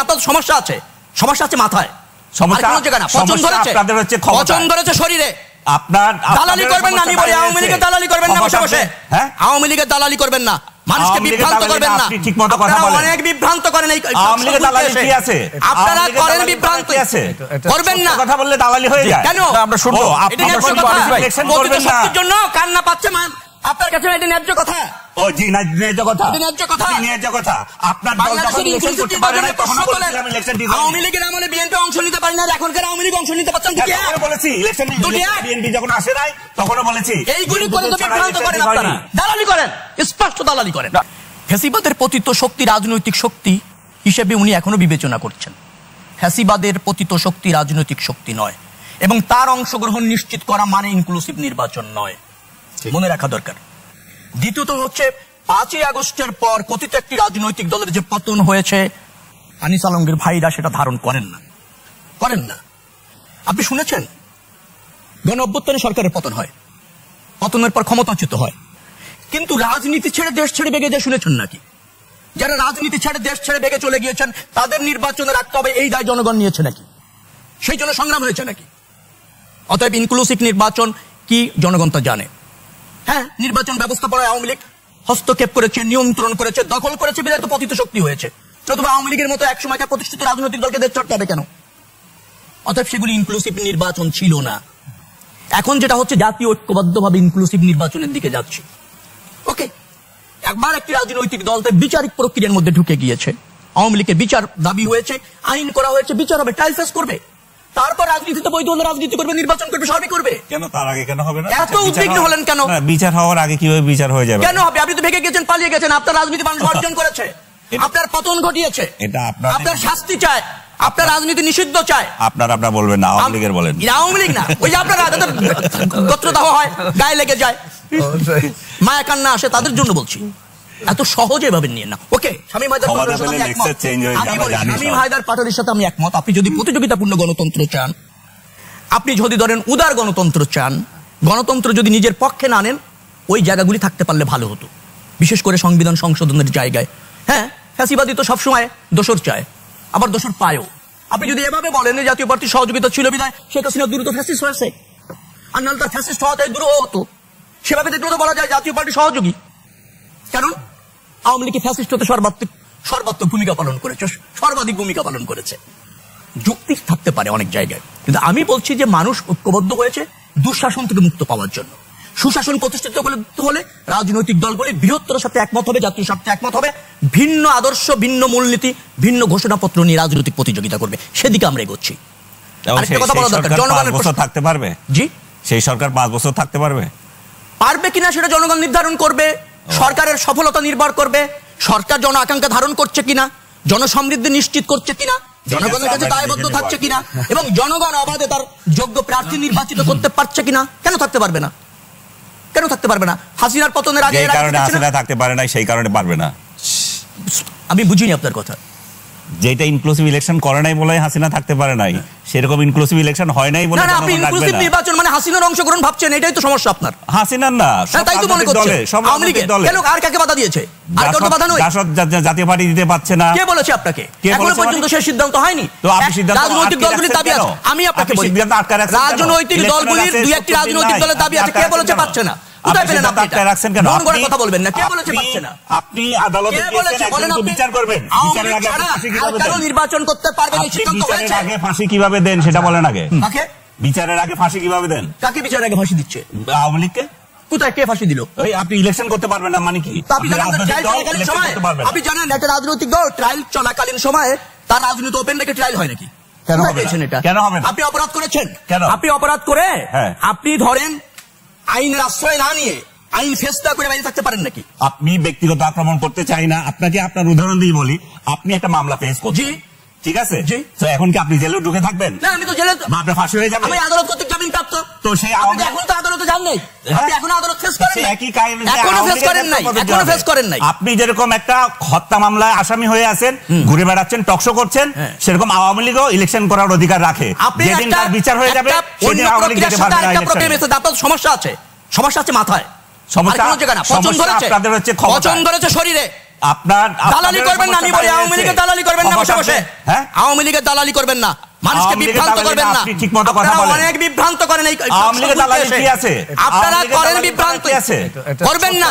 আপনার সমস্যা আছে, সমস্যা আছে মাথায়, সমস্যা পছন্দ ধরেছে শরীরে। আপনার দালালি করবেন না, আমি বলি আওয়ামী লীগের দালালি করবেন না বসে বসে। আওয়ামী লীগের দালালি করবেন না, মানুষকে বিভ্রান্ত করবেন না। ঠিকমতো কথা বলেন, অনেক বিভ্রান্ত করেন। এই আওয়ামী লীগের দালালি কি আছে? আপনারা করেন বিভ্রান্ত আছে, করবেন না। কথা বললে দালালি হয়ে যায় কেন? আমরা শুনবো ইলেকশন করবেন না জন্য কান্না পাচ্ছে আপনার কাছে। এটা ন্যায্য কথা। ও জি, ন্যায্য কথা, ন্যায্য কথা, ন্যায্য কথা। আপনার দল যখন ইলেকশন করতে পারে না তখন বলেছিলাম ইলেকশন দিই। আওয়ামী লীগের আমলে বিএনপি অংশ নিতে পারে না, এখনকার আওয়ামী লীগ অংশ নিতে পারছেন কি? আমি বলেছি ইলেকশনে বিএনপি যখন আসে নাই তখনও বলেছি। এইগুলি করে তো বিভ্রান্ত করেন আপনারা, দালালি করেন, স্পষ্ট দালালি করেন। ফ্যাসিবাদের পতিত শক্তি রাজনৈতিক শক্তি হিসেবে উনি এখনো বিবেচনা করছেন। ফ্যাসিবাদের পতিত শক্তি রাজনৈতিক শক্তি নয়, এবং তার অংশগ্রহণ নিশ্চিত করা মানে ইনক্লুসিভ নির্বাচন নয়, মনে রাখা দরকার। দ্বিতীয়ত হচ্ছে 5ই আগস্টের পর কথিত একটি রাজনৈতিক দলের যে পতন হয়েছে, আনিস আলমগীর ভাইরা সেটা ধারণ করেন না। আপনি শুনেছেন গণ অভ্যুত্থানে সরকারের পতন হয়, পতনের পর ক্ষমতাচ্যুত হয়, কিন্তু রাজনীতি ছেড়ে দেশ ছেড়ে বেগে দিয়ে শুনেছেন নাকি? যারা রাজনীতি ছেড়ে দেশ ছেড়ে বেগে চলে গিয়েছেন তাদের নির্বাচনে রাখতে হবে এই দায় জনগণ নিয়েছে নাকি? সেই জন্য সংগ্রাম হয়েছে নাকি? অতএব ইনক্লুসিভ নির্বাচন কি জনগণ তা জানে। হ্যাঁ, নির্বাচন ব্যবস্থাপনায় আওয়ামী লীগ হস্তক্ষেপ করেছে, নিয়ন্ত্রণ করেছে, দখল করেছে, বিধায় তো পতিত শক্তি হয়েছে। নতুবা আওয়ামী লীগের মতো এক সময়কার প্রতিষ্ঠিত রাজনৈতিক দলকে দেশ ছাড়তে হবে কেন? অতএব সেগুলি ইনক্লুসিভ নির্বাচন ছিল না। এখন যেটা হচ্ছে জাতীয় ঐক্যবদ্ধভাবে ইনক্লুসিভ নির্বাচনের দিকে যাচ্ছে। ওকে, একবার একটি রাজনৈতিক দল তাই বিচারিক প্রক্রিয়ার মধ্যে ঢুকে গিয়েছে, আওয়ামী লীগের বিচার দাবি হয়েছে, আইন করা হয়েছে, বিচার হবে, ট্রায়াল ফেস করবে, তারপর রাজনীতিতে বৈধ হলে রাজনীতি করবে, নির্বাচন করবে, সবই করবে। কেন তার আগে কেন হবে না? এত উদ্বিগ্ন হলেন কেন? বিচার হওয়ার আগে কিভাবে বিচার হয়ে যাবে? কেন হবে? আপনি তো ভেগে গেছেন, পালিয়ে গেছেন, আপনার রাজনীতি মানুষ অর্জন করেছে, আপনার পতন ঘটিয়েছে, আপনার শাস্তি চায়, আপনার রাজনীতি নিষিদ্ধ চায়। আপনারা বলবেন না, আওয়ামী লীগের বলেন। আওয়ামী লীগ না, ওই যে আপনার গোত্রদাহ হয়, গায়ে লেগে যায়, মায়া কান্না আসে, তাদের জন্য বলছি। এত সহজে ভাবে নিয়ে না। ওকে, শামীম হায়দার পাটোয়ারির সাথে আমি একমত। আপনি যদি প্রতিযোগিতাপূর্ণ গণতন্ত্র চান, আপনি যদি ধরেন উদার গণতন্ত্র চান, গণতন্ত্র যদি নিজের পক্ষে না নেন, ওই জায়গাগুলি থাকতে পারলে ভালো হতো, বিশেষ করে সংবিধান সংশোধনের জায়গায়। হ্যাঁ, ফ্যাসিবাদী তো সবসময় দোষর চায়, আবার দোষর পায়ও। আপনি যদি এভাবে বলেন জাতীয় পার্টির সহযোগিতা ছিল বিধায় শেখ হাসিনা দ্রুত ফ্যাসিস্ট হয়েছে, আর নাহলে তার ফ্যাসিস্ট হওয়াতে দ্রুত হতো, সেভাবে দেখলে তো বলা যায় জাতীয় পার্টির সহযোগী। কারণ আওয়ামী লীগ ফ্যাসিস্ট হতে সর্বাত্মক ভূমিকা পালন করেছে, সর্বাধিক ভূমিকা পালন করেছে। যুক্তি থাকতে পারে অনেক জায়গায়, কিন্তু আমি বলছি যে মানুষ ঐক্যবদ্ধ হয়েছে দুঃশাসন থেকে মুক্ত পাওয়ার জন্য। সুশাসন প্রতিষ্ঠিত হলে রাজনৈতিক দলগুলি বৃহত্তর সাথে একমত হবে, জাতীয় স্বার্থে একমত হবে, ভিন্ন আদর্শ, ভিন্ন মূলনীতি, ভিন্ন ঘোষণাপত্র নিয়ে রাজনৈতিক প্রতিযোগিতা করবে। সেদিকে আমরা এগোচ্ছি। কথা বলা দরকার, জনগণের প্রশ্ন থাকতে পারবে। জি, সেই সরকার 5 বছর থাকতে পারবে কিনা সেটা জনগণ নির্ধারণ করবে। সরকারের সফলতা নির্ভর করবে সরকার জন আকাঙ্ক্ষা ধারণ করছে কিনা, জনসমৃদ্ধি নিশ্চিত করছে কিনা, জনগণের কাছে দায়বদ্ধ থাকছে কিনা, এবং জনগণ অবাধে তার যোগ্য প্রার্থী নির্বাচিত করতে পারছে কিনা। কেন থাকতে পারবে না? কেন থাকতে পারবে না? হাসিনার পতনের আগে থাকতে পারে না, সেই কারণে পারবে না। আমি বুঝিনি আপনার কথা। যেটা ইনক্লুসিভ ইলেকশন করে নাই বলে হাসিনা থাকতে পারে নাই, সেরকম ইনক্লুসিভ ইলেকশন হয় নাই বলে না, আপনি ইনক্লুসিভ নির্বাচন মানে হাসিনার অংশগ্রহণ ভাবছেন, এটাই তো সমস্যা আপনার। হাসিনার না, তাই তো মনে করছে আওয়ামী লীগের দল। কেন, আর কাকে বাধা দিয়েছে? আর কাউকে বাধা নয়, জাতীয় পার্টি দিতে পারছে না। কে বলেছে আপনাকে? এখনো পর্যন্ত সেই সিদ্ধান্ত হয়নি। তো আপনি সিদ্ধান্ত, রাজনৈতিক দলগুলির দাবি আছে, আমি আপনাকে বলি রাজনৈতিক দলগুলির দুই একটি রাজনৈতিক দলের দাবি আছে, কে বলেছে পাচ্ছে না? কোথায় পেলেন আপনি এটা? কথা বলবেন না, কে বলেছে পাচ্ছে না? আপনি আদালতে গিয়েছেন, বিচার করবেন, বিচারের আগে ফাঁসি কিভাবে দেন? নির্বাচন করতে পারবেন এই সিদ্ধান্ত হয়েছে। বিচারের আগে ফাঁসি কিভাবে দেন সেটা বলেন আগে। কাকে বিচারের আগে ফাঁসি কিভাবে দেন? কাকে বিচারের আগে ফাঁসি দিচ্ছে? আওয়ামী লীগকে। কোথায়, কে ফাঁসি দিল? ওই আপনি ইলেকশন করতে পারবেন না মানে কি? আপনি জানেন একটা রাজনৈতিক দল ট্রায়াল চলাকালীন সময়ে তার রাজনীতি ওপেন রেখে ট্রায়াল হয় নাকি? কেন হবে এটা? কেন হবে না? আপনি অপরাধ করেছেন। কেন? আপনি অপরাধ করে আপনি ধরেন আইনের আশ্রয় না নিয়ে আইন ফেসলা করে বাইরে থাকতে পারেন নাকি? আপনি ব্যক্তিগত আক্রমণ করতে চাই না, আপনাকে আপনার উদাহরণ দিয়ে বলি। আপনি একটা মামলা ফেস করছেন, ঠিক আছে? তো এখন কি আপনি জেলে ঢুকে থাকবেন? না, আমি তো জেলে, আপনার ফাঁসি হয়ে যাবে। আমি আদালত কর্তৃক জামিন প্রাপ্ত। তো সেই এখন তো আদালতে যান নাই, আপনি এখন আদালত ফেস করেন নাই, এখনো ফেস করেন নাই, এখনো ফেস করেন নাই। আপনি যেরকম একটা হত্যা মামলায় আসামি হয়ে আছেন, ঘুরে বেড়াচ্ছেন, টকশো করছেন, সেরকম আওয়ামী লীগও ইলেকশন করার অধিকার রাখে। যেদিন তার বিচার হয়ে যাবে সেদিন আওয়ামী লীগ যেতে পারবে না ইলেকশনে। আপনার সমস্যা আছে, সমস্যা আছে মাথায়, পছন্দ ধরেছে শরীরে, আপনার দালালি করবেন না, আমি বলি আওয়ামী লীগের দালালি করবেন না বসে বসে। হ্যাঁ, আওয়ামী লীগের দালালি করবেন না, মানুষকে বিভ্রান্ত করবেন না। আপনি ঠিকমতো কথা বলেন। অনেক বিভ্রান্ত করেন এই আওয়ামী লীগের দালালি কি আছে? আপনারা করেন বিভ্রান্ত, করবেন না।